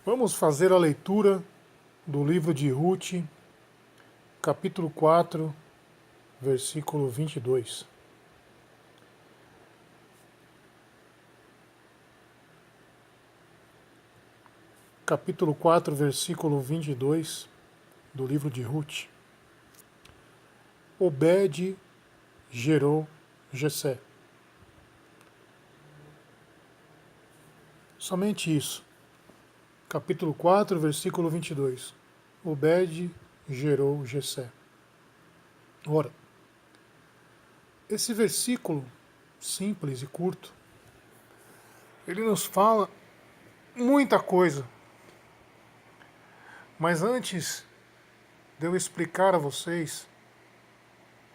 Vamos fazer a leitura do livro de Ruth, capítulo 4, versículo 22. Capítulo 4, versículo 22 do livro de Ruth. Obed gerou Jessé. Somente isso. Capítulo 4, versículo 22. Obed gerou Jessé. Ora, esse versículo simples e curto, ele nos fala muita coisa. Mas antes de eu explicar a vocês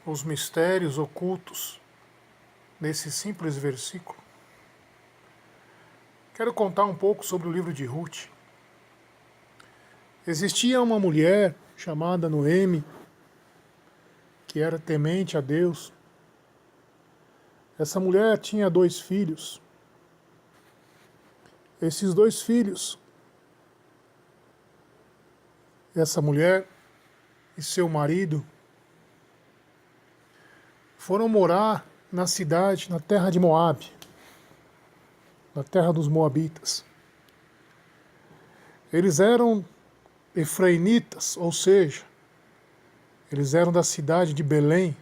os mistérios ocultos nesse simples versículo, quero contar um pouco sobre o livro de Ruth. Existia uma mulher chamada Noemi, que era temente a Deus. Essa mulher tinha 2 filhos. Esses 2 filhos, essa mulher e seu marido, foram morar na cidade, na terra de Moabe, na terra dos Moabitas. Eles eram efraimitas, ou seja, eles eram da cidade de Belém,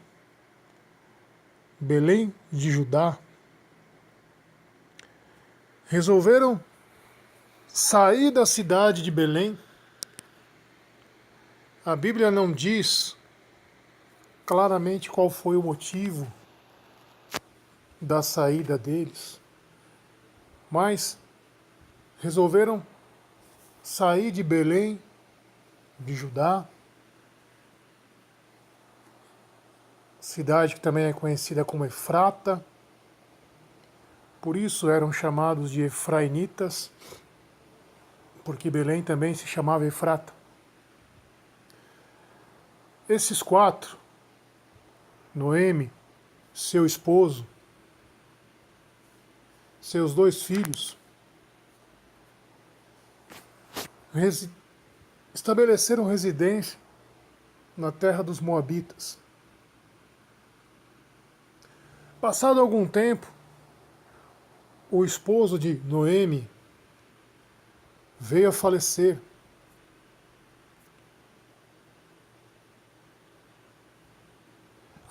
Belém de Judá. Resolveram sair da cidade de Belém. A Bíblia não diz claramente qual foi o motivo da saída deles, mas resolveram sair de Belém, de Judá, cidade que também é conhecida como Efrata, por isso eram chamados de efraimitas, porque Belém também se chamava Efrata. Esses 4, Noemi, seu esposo, seus 2 filhos, estabeleceram residência na terra dos Moabitas. Passado algum tempo, o esposo de Noemi veio a falecer.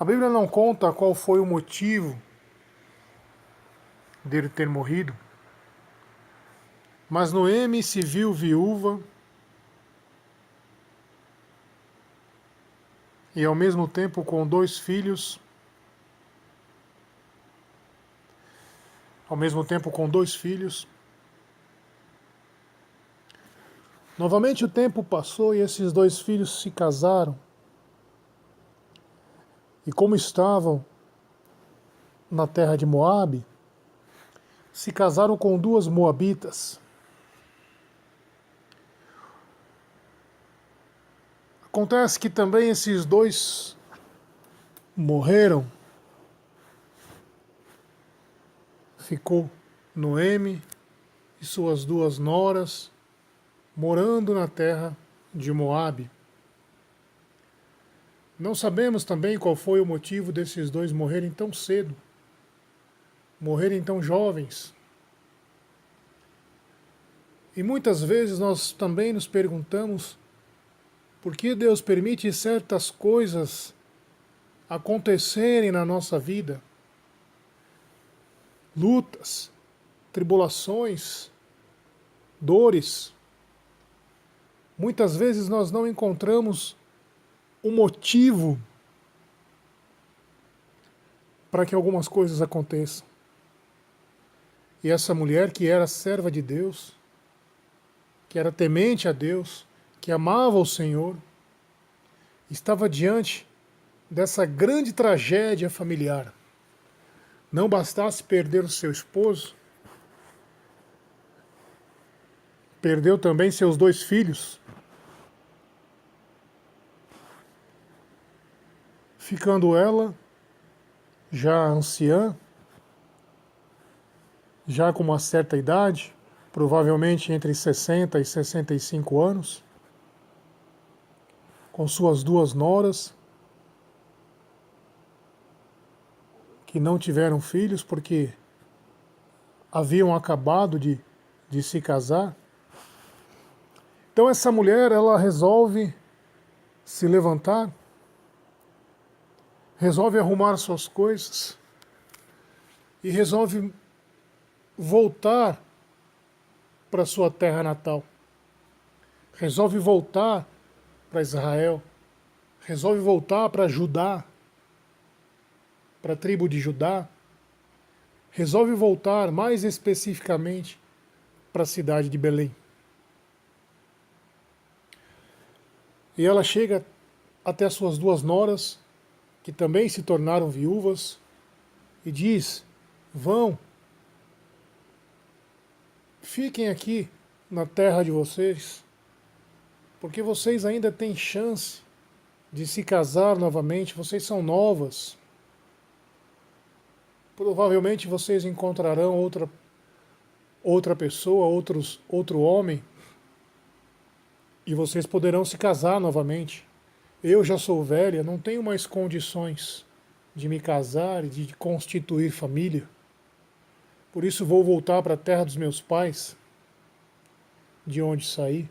A Bíblia não conta qual foi o motivo dele ter morrido, mas Noemi se viu viúva e ao mesmo tempo com 2 filhos, Novamente o tempo passou e esses 2 filhos se casaram. E como estavam na terra de Moabe, se casaram com 2 moabitas. Acontece que também esses 2 morreram. Ficou Noemi e suas 2 noras morando na terra de Moabe. Não sabemos também qual foi o motivo desses 2 morrerem tão cedo, morrerem tão jovens. E muitas vezes nós também nos perguntamos por que Deus permite certas coisas acontecerem na nossa vida. Lutas, tribulações, dores. Muitas vezes nós não encontramos um motivo para que algumas coisas aconteçam. E essa mulher, que era serva de Deus, que era temente a Deus, que amava o Senhor, estava diante dessa grande tragédia familiar. Não bastasse perder o seu esposo, perdeu também seus 2 filhos, ficando ela já anciã, já com uma certa idade, provavelmente entre 60 e 65 anos, com suas duas noras, que não tiveram filhos porque haviam acabado de se casar. Então essa mulher, ela resolve se levantar, resolve arrumar suas coisas e resolve voltar para sua terra natal. Resolve voltar para Israel. Resolve voltar para Judá, para a tribo de Judá. Resolve voltar mais especificamente para a cidade de Belém. E ela chega até suas duas noras, que também se tornaram viúvas, e diz: vão, fiquem aqui na terra de vocês, porque vocês ainda têm chance de se casar novamente, vocês são novas. Provavelmente vocês encontrarão outra pessoa, outro homem, e vocês poderão se casar novamente. Eu já sou velha, não tenho mais condições de me casar e de constituir família. Por isso vou voltar para a terra dos meus pais, de onde saí.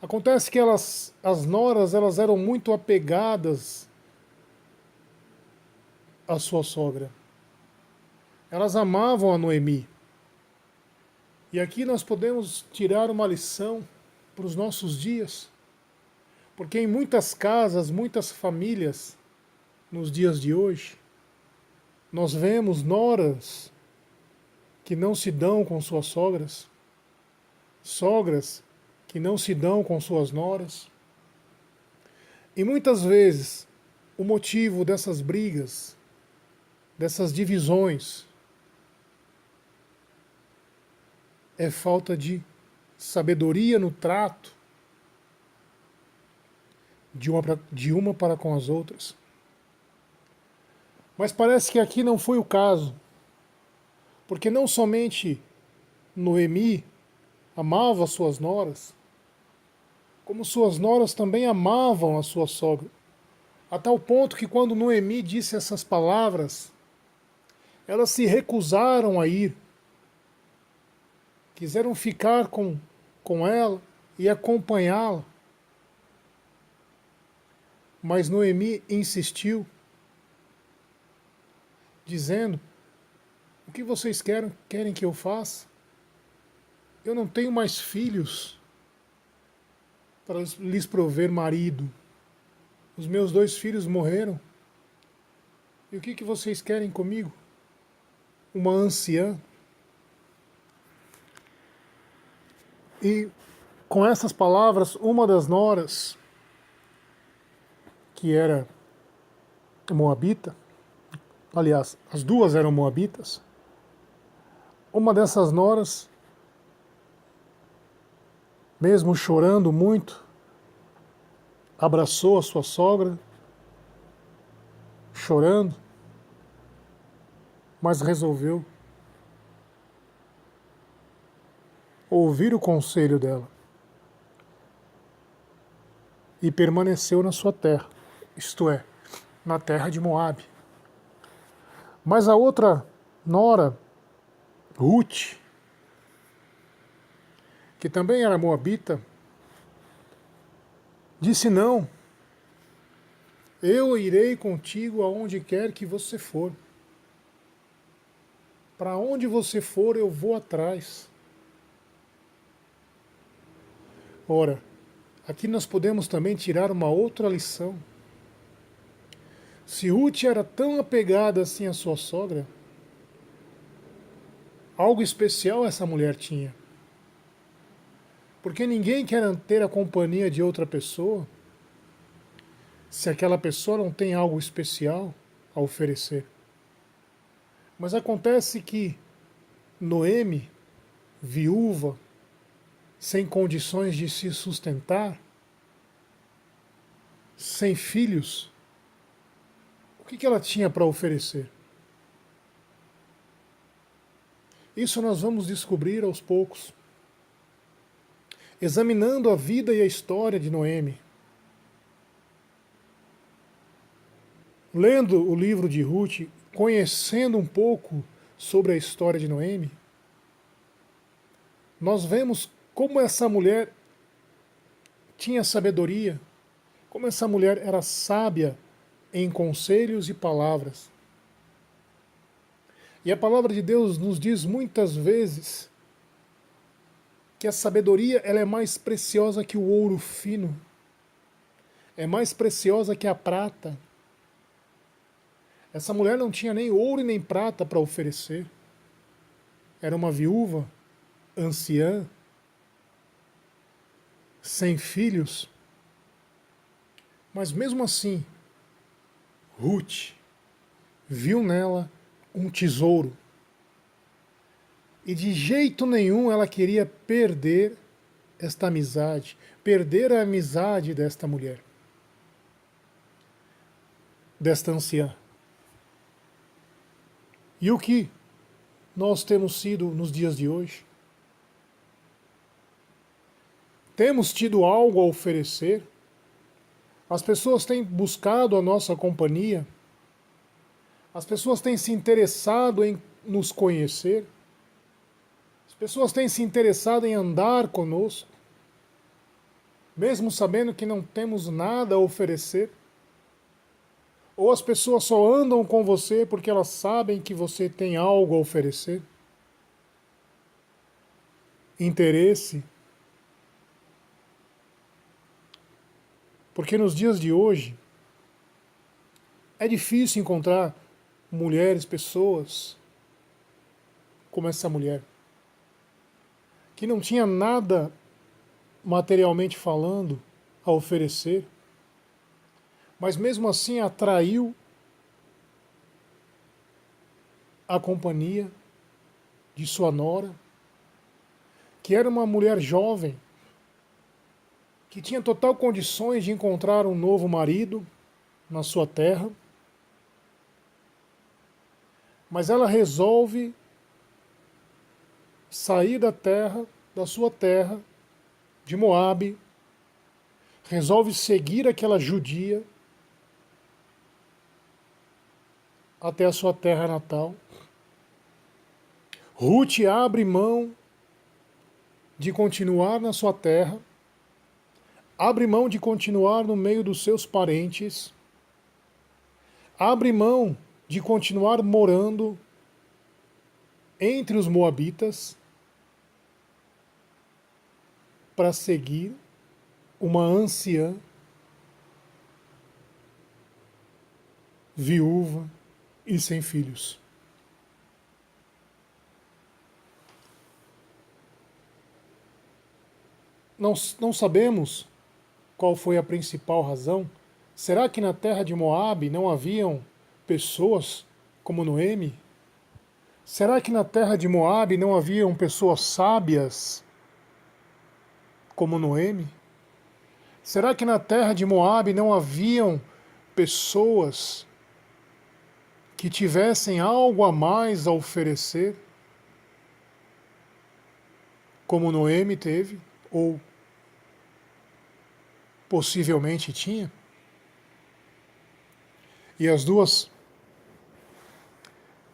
Acontece que as noras, elas eram muito apegadas à sua sogra. Elas amavam a Noemi. E aqui nós podemos tirar uma lição para os nossos dias. Porque em muitas casas, muitas famílias, nos dias de hoje, nós vemos noras que não se dão com suas sogras, sogras que não se dão com suas noras. E muitas vezes o motivo dessas brigas, dessas divisões, é falta de sabedoria no trato de uma para com as outras. Mas parece que aqui não foi o caso, porque não somente Noemi amava suas noras, como suas noras também amavam a sua sogra, a tal ponto que quando Noemi disse essas palavras, elas se recusaram a ir, quiseram ficar com ela e acompanhá-la. Mas Noemi insistiu, dizendo: o que vocês querem que eu faça? Eu não tenho mais filhos para lhes prover marido. Os meus 2 filhos morreram. E o que vocês querem comigo? Uma anciã? E com essas palavras, uma das noras, que era moabita, aliás, as duas eram moabitas, uma dessas noras, mesmo chorando muito, abraçou a sua sogra, chorando, mas resolveu ouvir o conselho dela e permaneceu na sua terra, isto é, na terra de Moabe. Mas a outra nora, Ruth, que também era moabita, disse: não, eu irei contigo aonde quer que você for. Para onde você for, eu vou atrás. Ora, aqui nós podemos também tirar uma outra lição. Se Ruth era tão apegada assim à sua sogra, algo especial essa mulher tinha. Porque ninguém quer ter a companhia de outra pessoa se aquela pessoa não tem algo especial a oferecer. Mas acontece que Noemi, viúva, sem condições de se sustentar, sem filhos, o que ela tinha para oferecer? Isso nós vamos descobrir aos poucos, examinando a vida e a história de Noemi, lendo o livro de Ruth, conhecendo um pouco sobre a história de Noemi, nós vemos como essa mulher tinha sabedoria, como essa mulher era sábia em conselhos e palavras. E a palavra de Deus nos diz muitas vezes que a sabedoria ela é mais preciosa que o ouro fino, é mais preciosa que a prata. Essa mulher não tinha nem ouro e nem prata para oferecer. Era uma viúva, anciã, sem filhos. Mas mesmo assim, Ruth viu nela um tesouro. E de jeito nenhum ela queria perder esta amizade, perder a amizade desta mulher, desta anciã. E o que nós temos sido nos dias de hoje? Temos tido algo a oferecer? As pessoas têm buscado a nossa companhia? As pessoas têm se interessado em nos conhecer? As pessoas têm se interessado em andar conosco? Mesmo sabendo que não temos nada a oferecer? Ou as pessoas só andam com você porque elas sabem que você tem algo a oferecer? Interesse? Porque nos dias de hoje é difícil encontrar mulheres, pessoas como essa mulher, que não tinha nada materialmente falando a oferecer, mas mesmo assim atraiu a companhia de sua nora, que era uma mulher jovem, que tinha total condições de encontrar um novo marido na sua terra, mas ela resolve sair da terra, da sua terra, de Moabe, resolve seguir aquela judia até a sua terra natal. Ruth abre mão de continuar na sua terra, abre mão de continuar no meio dos seus parentes, abre mão de continuar morando entre os moabitas para seguir uma anciã, viúva e sem filhos. Não sabemos qual foi a principal razão. Será que na terra de Moabe não haviam pessoas como Noemi? Será que na terra de Moabe não haviam pessoas sábias como Noemi? Será que na terra de Moabe não haviam pessoas que tivessem algo a mais a oferecer, como Noemi teve, ou possivelmente tinha? E as duas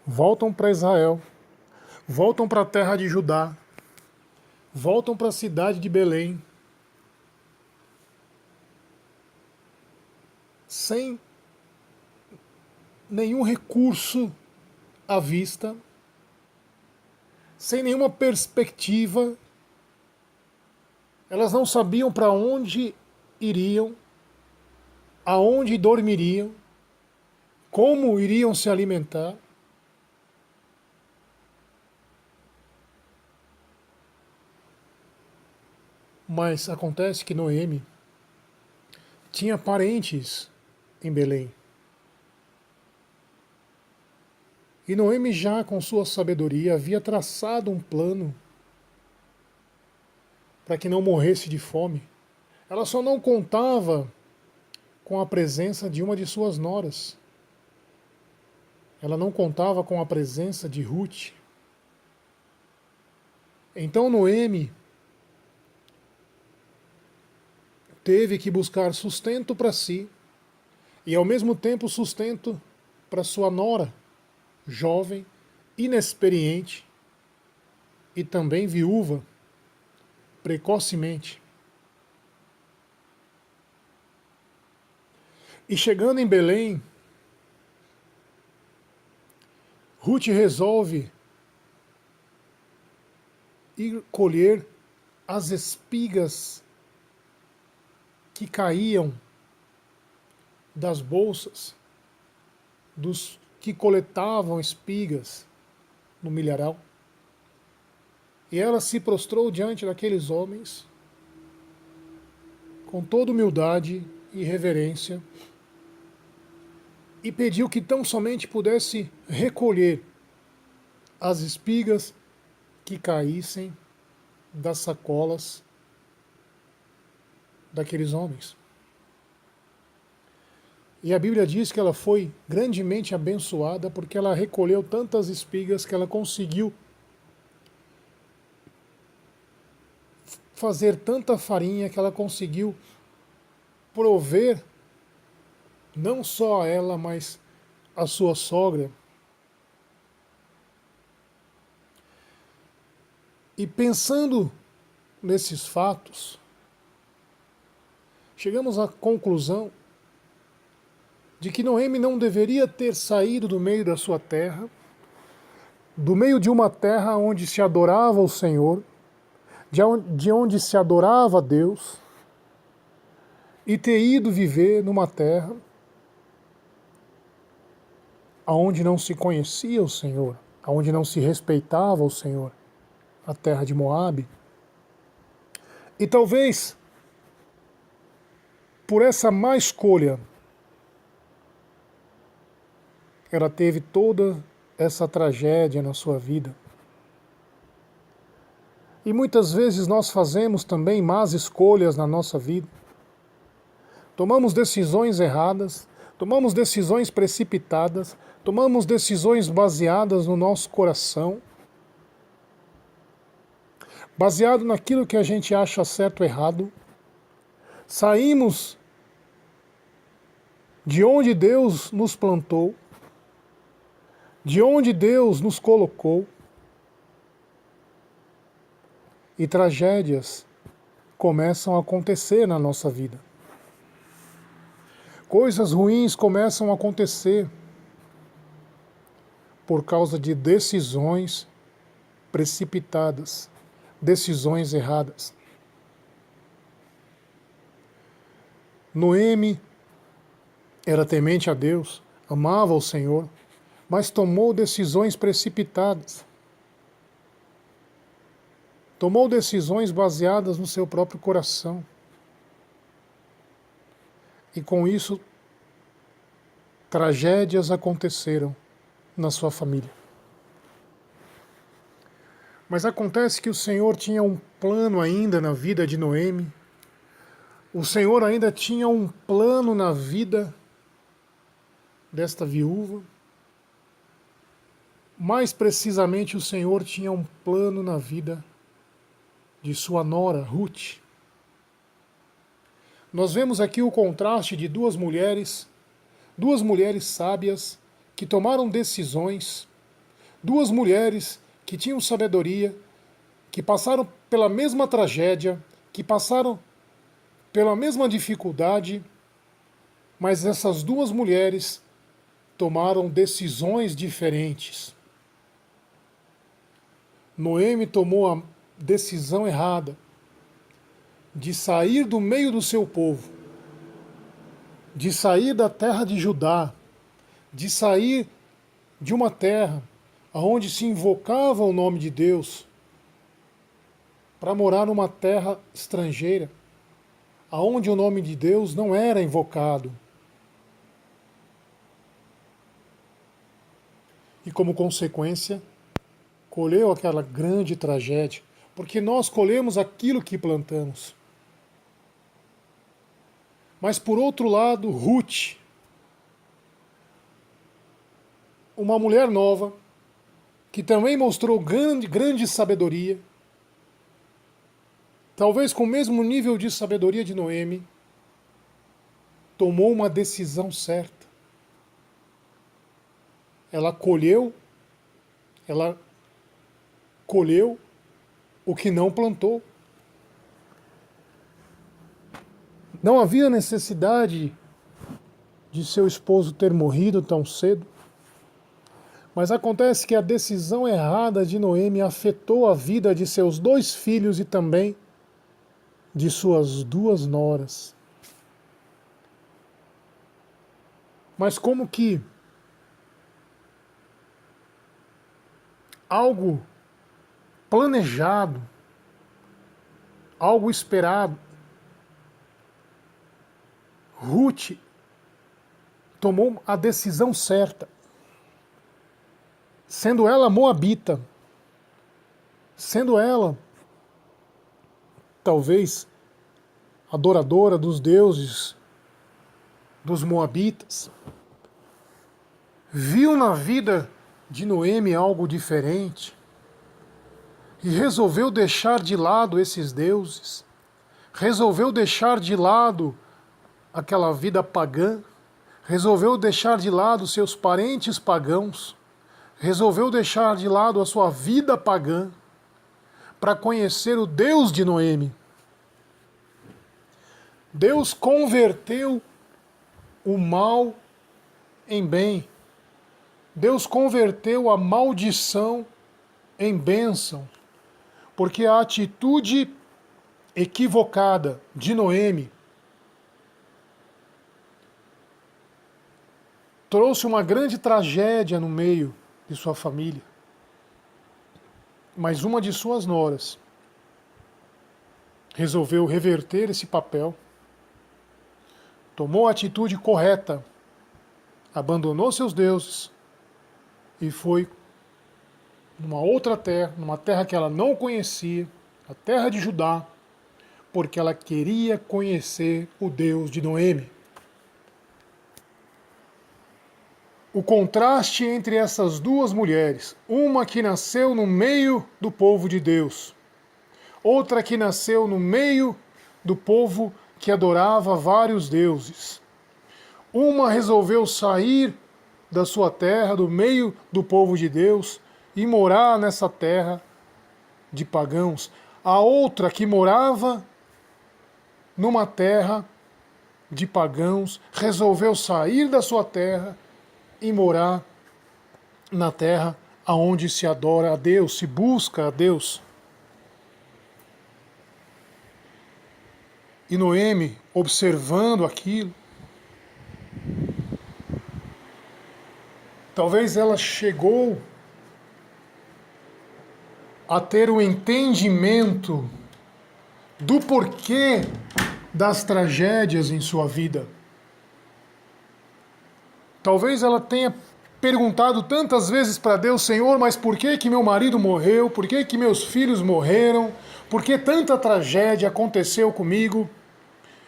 voltam para Israel, voltam para a terra de Judá, voltam para a cidade de Belém, sem nenhum recurso à vista, sem nenhuma perspectiva. Elas não sabiam para onde iriam, aonde dormiriam, como iriam se alimentar. Mas acontece que Noemi tinha parentes em Belém. E Noemi, já com sua sabedoria, havia traçado um plano para que não morresse de fome. Ela só não contava com a presença de uma de suas noras. Ela não contava com a presença de Ruth. Então Noemi teve que buscar sustento para si e ao mesmo tempo sustento para sua nora, jovem, inexperiente e também viúva, precocemente. E chegando em Belém, Ruth resolve ir colher as espigas que caíam das bolsas dos que coletavam espigas no milharal. E ela se prostrou diante daqueles homens com toda humildade e reverência e pediu que tão somente pudesse recolher as espigas que caíssem das sacolas daqueles homens. E a Bíblia diz que ela foi grandemente abençoada porque ela recolheu tantas espigas que ela conseguiu fazer tanta farinha que ela conseguiu prover não só a ela, mas a sua sogra. E pensando nesses fatos, chegamos à conclusão de que Noemi não deveria ter saído do meio da sua terra, do meio de uma terra onde se adorava o Senhor, de onde se adorava a Deus, e ter ido viver numa terra onde não se conhecia o Senhor, onde não se respeitava o Senhor, a terra de Moabe. E talvez por essa má escolha ela teve toda essa tragédia na sua vida. E muitas vezes nós fazemos também más escolhas na nossa vida. Tomamos decisões erradas, tomamos decisões precipitadas, tomamos decisões baseadas no nosso coração, baseado naquilo que a gente acha certo ou errado. Saímos de onde Deus nos plantou, de onde Deus nos colocou, e tragédias começam a acontecer na nossa vida. Coisas ruins começam a acontecer por causa de decisões precipitadas, decisões erradas. Noemi era temente a Deus, amava o Senhor, mas tomou decisões precipitadas. Tomou decisões baseadas no seu próprio coração. E com isso, tragédias aconteceram na sua família. Mas acontece que o Senhor tinha um plano ainda na vida de Noemi. O Senhor ainda tinha um plano na vida desta viúva. Mais precisamente, o Senhor tinha um plano na vida de sua nora, Ruth. Nós vemos aqui o contraste de duas mulheres sábias que tomaram decisões, duas mulheres que tinham sabedoria, que passaram pela mesma tragédia, que passaram pela mesma dificuldade, mas essas duas mulheres tomaram decisões diferentes. Noemi tomou a decisão errada de sair do meio do seu povo, de sair da terra de Judá, de sair de uma terra onde se invocava o nome de Deus, para morar numa terra estrangeira, aonde o nome de Deus não era invocado. E como consequência, colheu aquela grande tragédia, porque nós colhemos aquilo que plantamos. Mas por outro lado, Ruth, uma mulher nova, que também mostrou grande sabedoria, talvez com o mesmo nível de sabedoria de Noemi, tomou uma decisão certa. Ela colheu o que não plantou. Não havia necessidade de seu esposo ter morrido tão cedo, mas acontece que a decisão errada de Noemi afetou a vida de seus 2 filhos e também de suas 2 noras. Mas como que algo planejado, algo esperado, Ruth tomou a decisão certa, sendo ela moabita, sendo ela talvez adoradora dos deuses dos moabitas, viu na vida de Noemi algo diferente e resolveu deixar de lado esses deuses, resolveu deixar de lado aquela vida pagã, resolveu deixar de lado seus parentes pagãos, resolveu deixar de lado a sua vida pagã para conhecer o Deus de Noemi. Deus converteu o mal em bem. Deus converteu a maldição em bênção, porque a atitude equivocada de Noemi trouxe uma grande tragédia no meio de sua família. Mas uma de suas noras resolveu reverter esse papel, tomou a atitude correta, abandonou seus deuses e foi numa outra terra, numa terra que ela não conhecia, a terra de Judá, porque ela queria conhecer o Deus de Noemi. O contraste entre essas 2 mulheres, uma que nasceu no meio do povo de Deus, outra que nasceu no meio do povo que adorava vários deuses. Uma resolveu sair da sua terra, do meio do povo de Deus, e morar nessa terra de pagãos. A outra que morava numa terra de pagãos, resolveu sair da sua terra e morar na terra aonde se adora a Deus, se busca a Deus. E Noemi, observando aquilo, talvez ela chegou a ter o entendimento do porquê das tragédias em sua vida. Talvez ela tenha perguntado tantas vezes para Deus: Senhor, mas por que que meu marido morreu? Por que que meus filhos morreram? Por que tanta tragédia aconteceu comigo?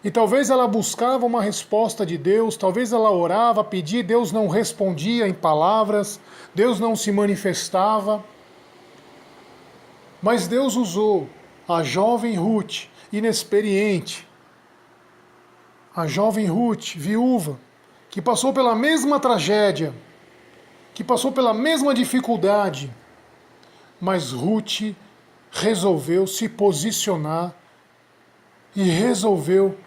E talvez ela buscava uma resposta de Deus, talvez ela orava, pedia, Deus não respondia em palavras, Deus não se manifestava. Mas Deus usou a jovem Ruth, inexperiente, a jovem Ruth, viúva, que passou pela mesma tragédia, que passou pela mesma dificuldade, mas Ruth resolveu se posicionar e resolveu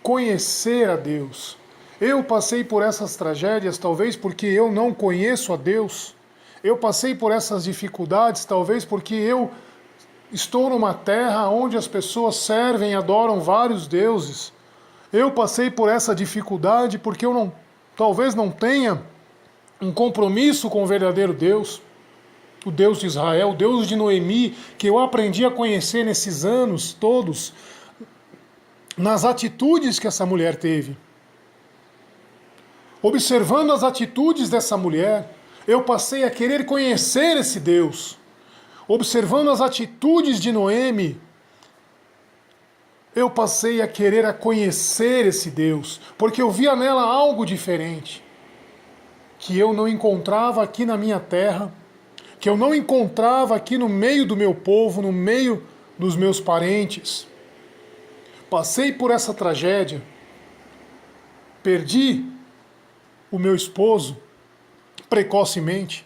conhecer a Deus. Eu passei por essas tragédias, talvez porque eu não conheço a Deus. Eu passei por essas dificuldades, talvez porque eu estou numa terra onde as pessoas servem e adoram vários deuses. Eu passei por essa dificuldade porque eu talvez não tenha um compromisso com o verdadeiro Deus, o Deus de Israel, o Deus de Noemi, que eu aprendi a conhecer nesses anos todos, nas atitudes que essa mulher teve. Observando as atitudes dessa mulher, eu passei a querer conhecer esse Deus. Observando as atitudes de Noemi, eu passei a querer conhecer esse Deus, porque eu via nela algo diferente, que eu não encontrava aqui na minha terra, que eu não encontrava aqui no meio do meu povo, no meio dos meus parentes. passei por essa tragédia, perdi o meu esposo precocemente,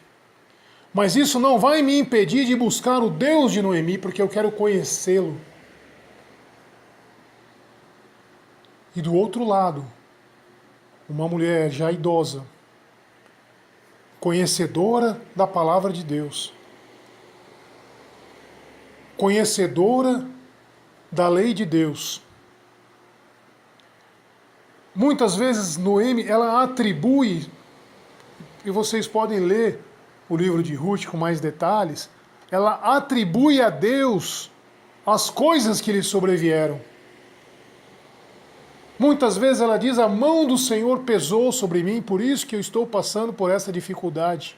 mas isso não vai me impedir de buscar o Deus de Noemi, porque eu quero conhecê-lo. E do outro lado, uma mulher já idosa, conhecedora da palavra de Deus, conhecedora da lei de Deus. Muitas vezes Noemi, ela atribui, e vocês podem ler o livro de Ruth com mais detalhes, ela atribui a Deus as coisas que lhe sobrevieram. Muitas vezes ela diz: a mão do Senhor pesou sobre mim, por isso que eu estou passando por essa dificuldade.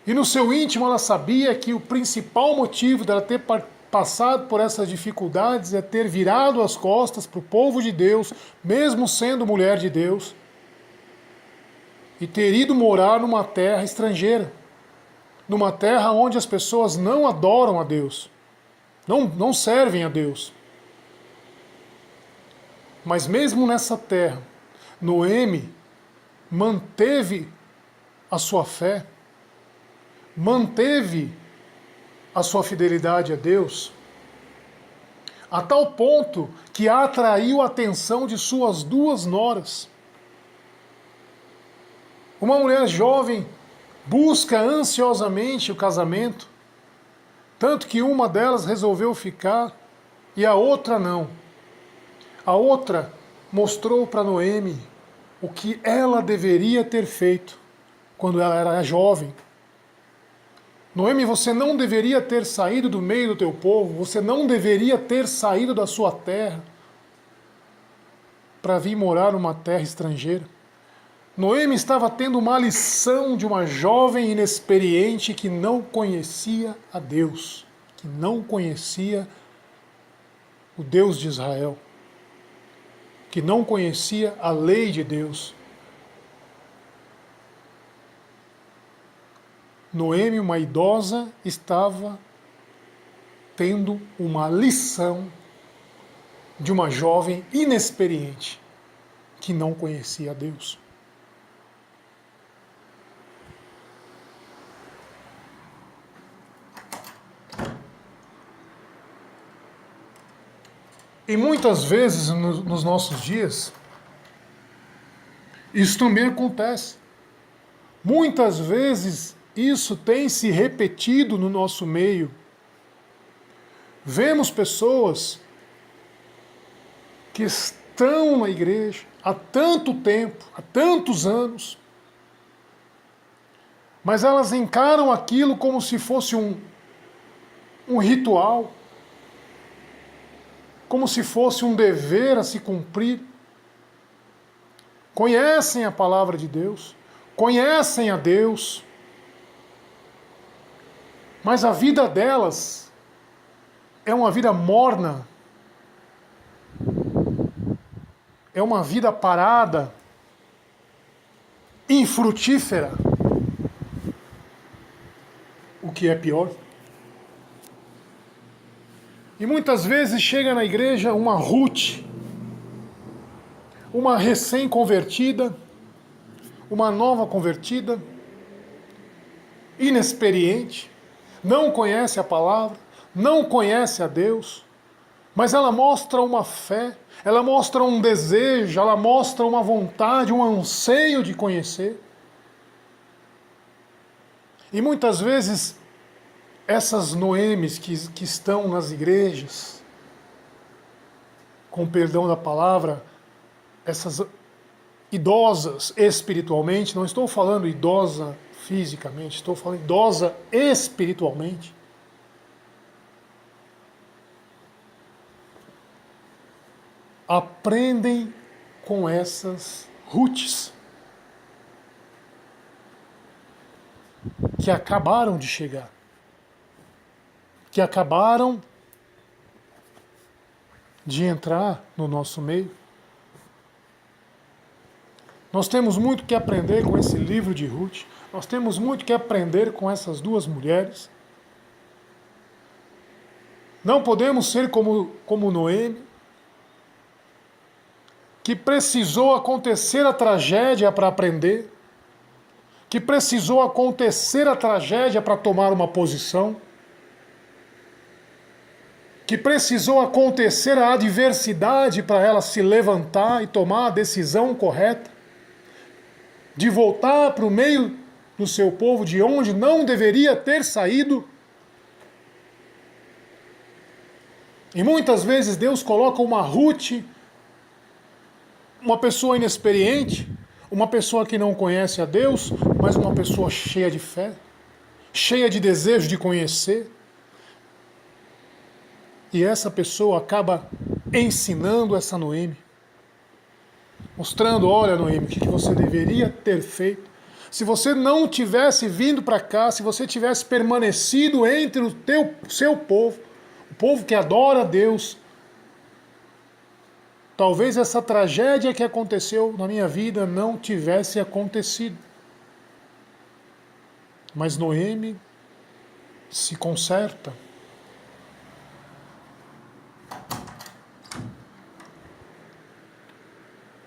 E no seu íntimo ela sabia que o principal motivo dela ter passado por essas dificuldades é ter virado as costas para o povo de Deus, mesmo sendo mulher de Deus, e ter ido morar numa terra estrangeira, numa terra onde as pessoas não adoram a Deus, não servem a Deus. Mas mesmo nessa terra, Noemi manteve a sua fé, manteve a sua fidelidade a Deus, a tal ponto que atraiu a atenção de suas duas noras. Uma mulher jovem busca ansiosamente o casamento, tanto que uma delas resolveu ficar e a outra não. A outra mostrou para Noemi o que ela deveria ter feito quando ela era jovem. Noemi, você não deveria ter saído do meio do teu povo, você não deveria ter saído da sua terra para vir morar numa terra estrangeira. Noemi estava tendo uma lição de uma jovem inexperiente que não conhecia a Deus, que não conhecia o Deus de Israel, que não conhecia a lei de Deus. Noemi, uma idosa, estava tendo uma lição de uma jovem inexperiente que não conhecia a Deus. E muitas vezes nos nossos dias, isso também acontece. Muitas vezes isso tem se repetido no nosso meio. Vemos pessoas que estão na igreja há tanto tempo, há tantos anos, mas elas encaram aquilo como se fosse um ritual, como se fosse um dever a se cumprir. Conhecem a palavra de Deus, conhecem a Deus, mas a vida delas é uma vida morna, é uma vida parada, infrutífera, o que é pior. E muitas vezes chega na igreja uma Ruth, uma recém-convertida, uma nova convertida, inexperiente, não conhece a palavra, não conhece a Deus, mas ela mostra uma fé, ela mostra um desejo, ela mostra uma vontade, um anseio de conhecer. E muitas vezes essas Noemis que estão nas igrejas, com perdão da palavra, essas idosas espiritualmente, não estou falando idosa fisicamente, estou falando idosa espiritualmente, aprendem com essas Ruths que acabaram de chegar, que acabaram de entrar no nosso meio. Nós temos muito que aprender com esse livro de Ruth, nós temos muito que aprender com essas duas mulheres. Não podemos ser como Noemi, que precisou acontecer a tragédia para aprender, que precisou acontecer a tragédia para tomar uma posição, que precisou acontecer a adversidade para ela se levantar e tomar a decisão correta, de voltar para o meio do seu povo, de onde não deveria ter saído. E muitas vezes Deus coloca uma Ruth, uma pessoa inexperiente, uma pessoa que não conhece a Deus, mas uma pessoa cheia de fé, cheia de desejo de conhecer. E essa pessoa acaba ensinando essa Noemi, mostrando, olha Noemi, o que você deveria ter feito. Se você não tivesse vindo para cá, se você tivesse permanecido entre o seu povo, o povo que adora a Deus, talvez essa tragédia que aconteceu na minha vida não tivesse acontecido. Mas Noemi se conserta.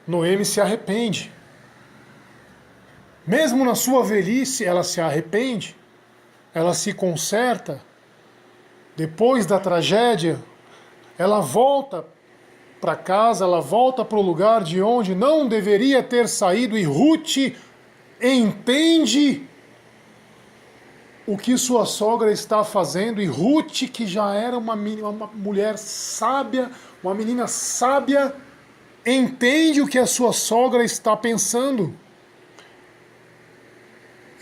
Noemi se arrepende. Mesmo na sua velhice, ela se arrepende, ela se conserta. Depois da tragédia, ela volta para casa, ela volta para o lugar de onde não deveria ter saído, e Ruth entende o que sua sogra está fazendo, e Ruth, que já era uma mulher sábia, uma menina sábia, entende o que a sua sogra está pensando.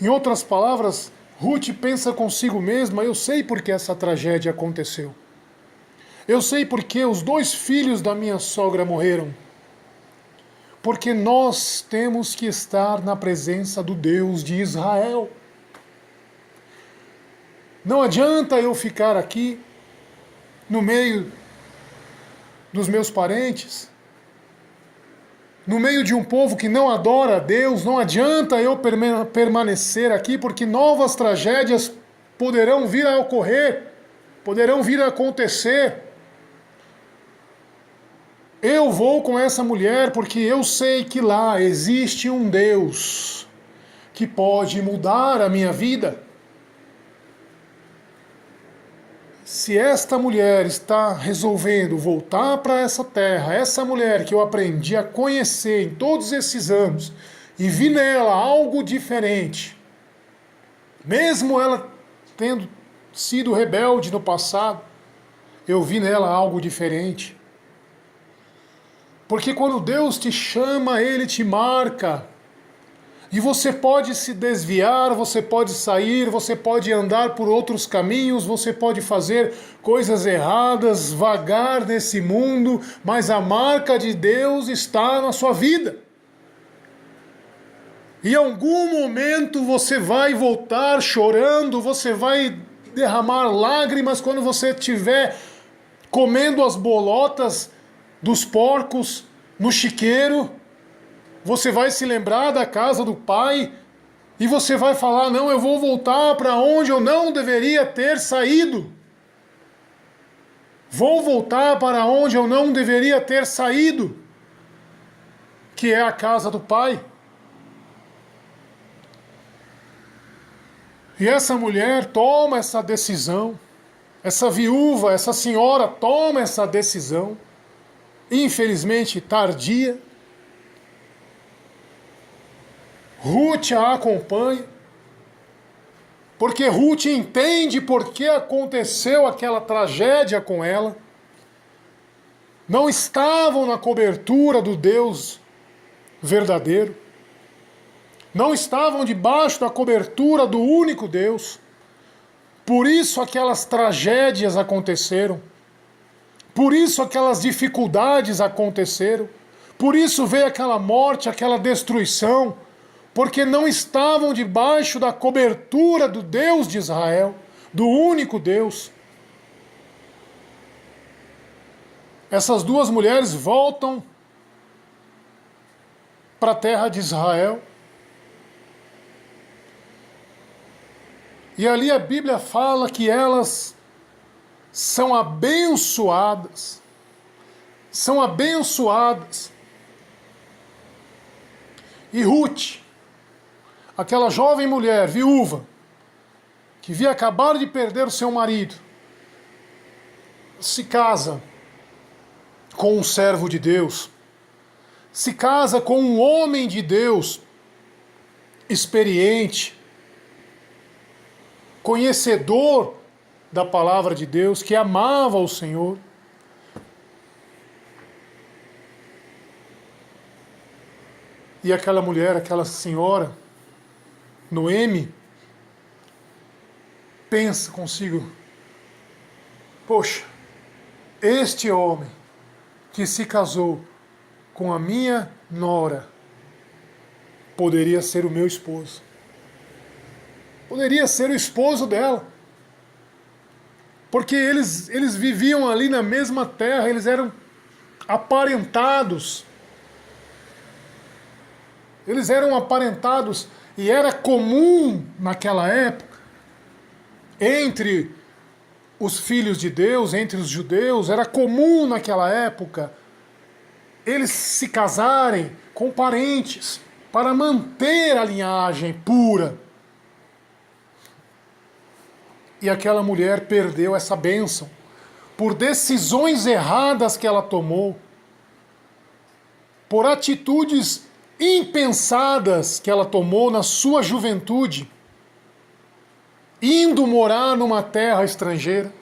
Em outras palavras, Ruth pensa consigo mesma, eu sei por que essa tragédia aconteceu. Eu sei por que os 2 filhos da minha sogra morreram. Porque nós temos que estar na presença do Deus de Israel. Não adianta eu ficar aqui no meio dos meus parentes, no meio de um povo que não adora a Deus. Não adianta eu permanecer aqui, porque novas tragédias poderão vir a ocorrer, poderão vir a acontecer. Eu vou com essa mulher porque eu sei que lá existe um Deus que pode mudar a minha vida. Se esta mulher está resolvendo voltar para essa terra, essa mulher que eu aprendi a conhecer em todos esses anos, e vi nela algo diferente, mesmo ela tendo sido rebelde no passado, eu vi nela algo diferente. Porque quando Deus te chama, Ele te marca. E você pode se desviar, você pode sair, você pode andar por outros caminhos, você pode fazer coisas erradas, vagar nesse mundo, mas a marca de Deus está na sua vida. E em algum momento você vai voltar chorando, você vai derramar lágrimas quando você estiver comendo as bolotas dos porcos no chiqueiro. Você vai se lembrar da casa do pai e você vai falar, não, eu vou voltar para onde eu não deveria ter saído. Vou voltar para onde eu não deveria ter saído, que é a casa do pai. E essa mulher toma essa decisão, essa viúva, essa senhora toma essa decisão, infelizmente tardia. Ruth a acompanha, porque Ruth entende por que aconteceu aquela tragédia com ela. Não estavam na cobertura do Deus verdadeiro. Não estavam debaixo da cobertura do único Deus. Por isso aquelas tragédias aconteceram. Por isso aquelas dificuldades aconteceram. Por isso veio aquela morte, aquela destruição. Porque não estavam debaixo da cobertura do Deus de Israel, do único Deus. Essas 2 mulheres voltam para a terra de Israel. E ali a Bíblia fala que elas são abençoadas. São abençoadas. E Ruth, aquela jovem mulher viúva, que havia acabado de perder o seu marido, se casa com um servo de Deus, se casa com um homem de Deus, experiente, conhecedor da palavra de Deus, que amava o Senhor. E aquela mulher, aquela senhora, Noemi, pensa consigo: poxa, este homem que se casou com a minha nora poderia ser o meu esposo. Poderia ser o esposo dela. Porque eles viviam ali na mesma terra, eles eram aparentados. Eles eram aparentados e era comum naquela época, entre os filhos de Deus, entre os judeus, era comum naquela época eles se casarem com parentes para manter a linhagem pura. E aquela mulher perdeu essa bênção por decisões erradas que ela tomou, por atitudes impensadas que ela tomou na sua juventude, indo morar numa terra estrangeira.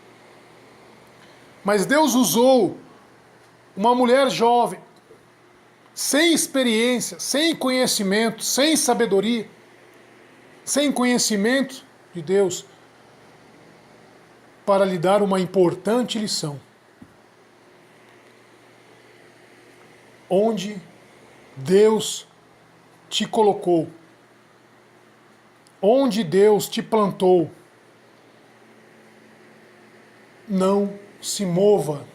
Mas Deus usou uma mulher jovem, sem experiência, sem conhecimento, sem sabedoria, sem conhecimento de Deus, para lhe dar uma importante lição. Onde Deus te colocou, onde Deus te plantou, não se mova.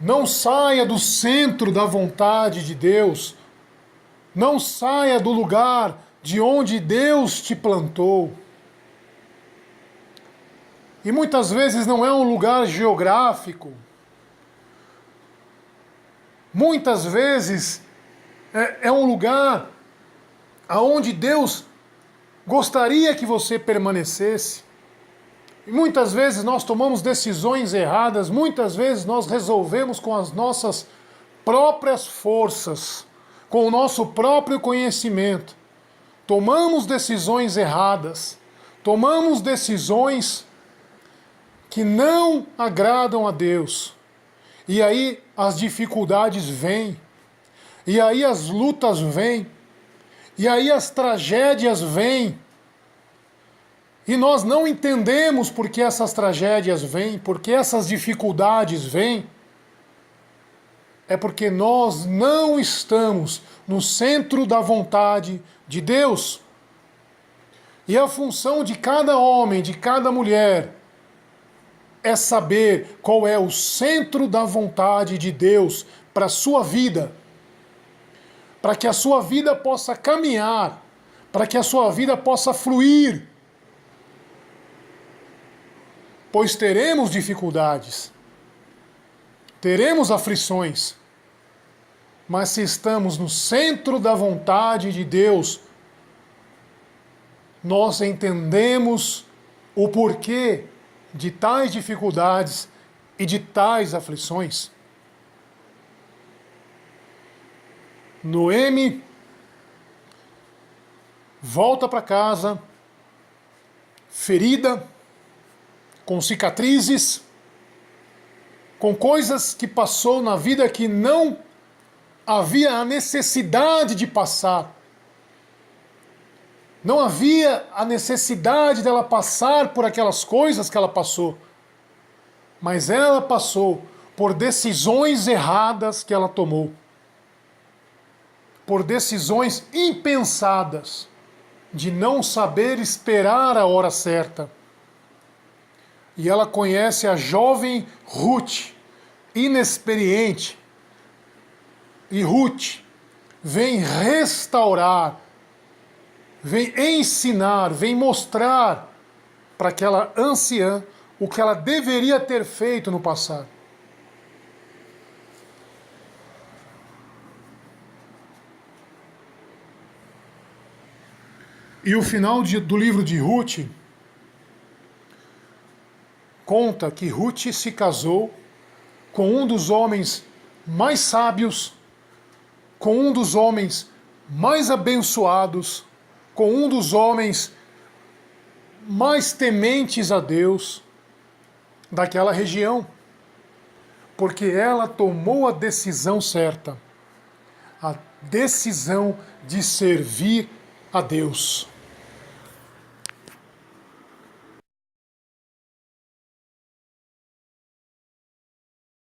Não saia do centro da vontade de Deus. Não saia do lugar de onde Deus te plantou. E muitas vezes não é um lugar geográfico. Muitas vezes é um lugar aonde Deus gostaria que você permanecesse. E muitas vezes nós tomamos decisões erradas, muitas vezes nós resolvemos com as nossas próprias forças, com o nosso próprio conhecimento. Tomamos decisões erradas, tomamos decisões que não agradam a Deus. E aí as dificuldades vêm, e aí as lutas vêm, e aí as tragédias vêm. E nós não entendemos por que essas tragédias vêm, por que essas dificuldades vêm. É porque nós não estamos no centro da vontade de Deus. E a função de cada homem, de cada mulher, é saber qual é o centro da vontade de Deus para a sua vida. Para que a sua vida possa caminhar, para que a sua vida possa fluir. Pois teremos dificuldades, teremos aflições, mas se estamos no centro da vontade de Deus, nós entendemos o porquê de tais dificuldades e de tais aflições. Noemi volta para casa, ferida, com cicatrizes, com coisas que passou na vida que não havia a necessidade de passar. Não havia a necessidade dela passar por aquelas coisas que ela passou. Mas ela passou por decisões erradas que ela tomou. Por decisões impensadas, de não saber esperar a hora certa. E ela conhece a jovem Ruth, inexperiente. E Ruth vem restaurar, vem ensinar, vem mostrar para aquela anciã o que ela deveria ter feito no passado. E o final do livro de Ruth conta que Ruth se casou com um dos homens mais sábios, com um dos homens mais abençoados, com um dos homens mais tementes a Deus daquela região, porque ela tomou a decisão certa, a decisão de servir a Deus.